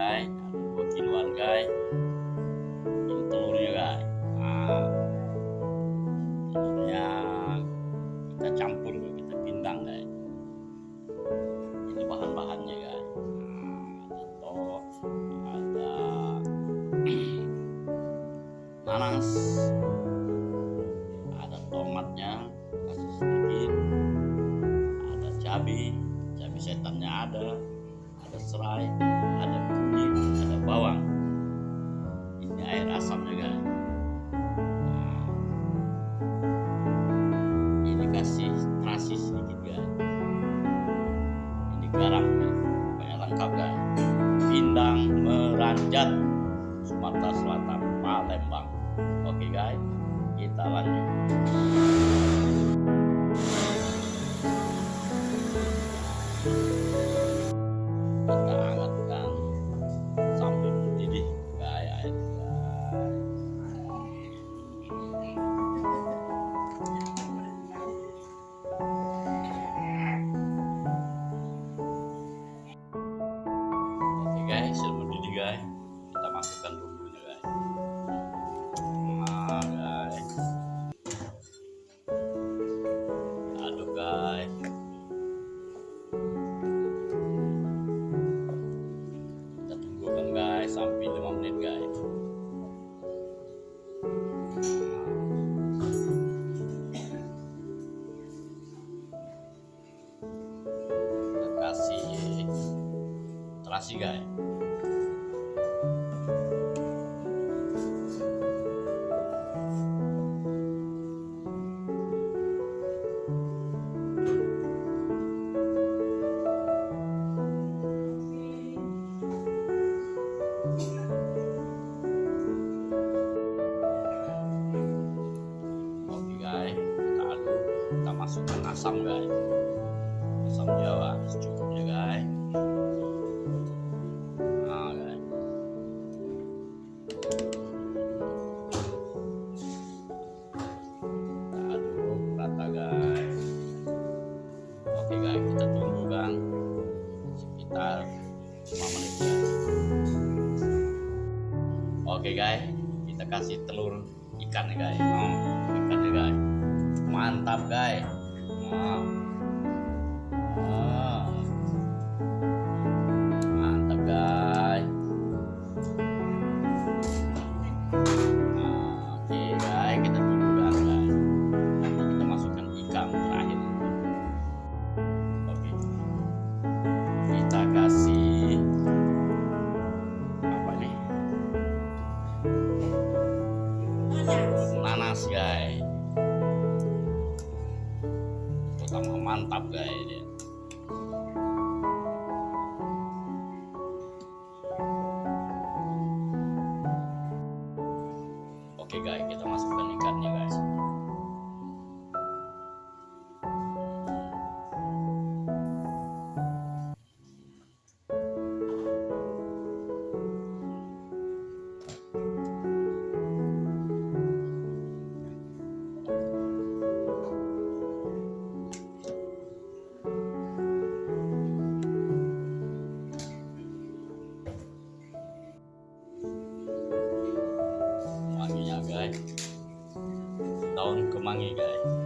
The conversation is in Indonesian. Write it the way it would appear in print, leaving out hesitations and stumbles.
guys, ada 2 kiloan guys. Ini telurnya guys. Nah, telurnya kita campur, kita pindang guys. Ini bahan-bahannya guys. Nah, ada nanas, ada tomatnya, kasih sedikit, ada cabai setannya ada serai, ada kunyit, ada bawang. Ini air asamnya guys. Nah, ini kasih terasi sedikit guys. Ini garam guys. Pokoknya lengkap guys. Pindang Meranjat, Sumatera Selatan, Palembang. Oke guys, kita lanjut. Kita hangatkan sampai mendidih guys airnya guys. Oke guys, sudah mendidih guys. Kita masukkan bumbunya guys. Nah guys, aduk guys. Kita tunggukan guys sampai 5 menit guys. Kita kasih terasi guys. Kita masukkan asam guys, asam jawa secukupnya guys. Nah guys, kita aduk rata guys. Oke guys, kita tunggu kan sekitar 5 menit guys. Oke guys, kita kasih telur ikan ya guys. Ikannya guys, mantap guys. Mantap guys. Oke guys, kita tunggu guys. Nanti kita masukkan ikan terakhir. Oke, kita kasih apa nih? Nanas guys. Tambah mantap guys dia. Oke guys, kita masukkan ikannya guys. Wanginya guys, daun kemangi guys.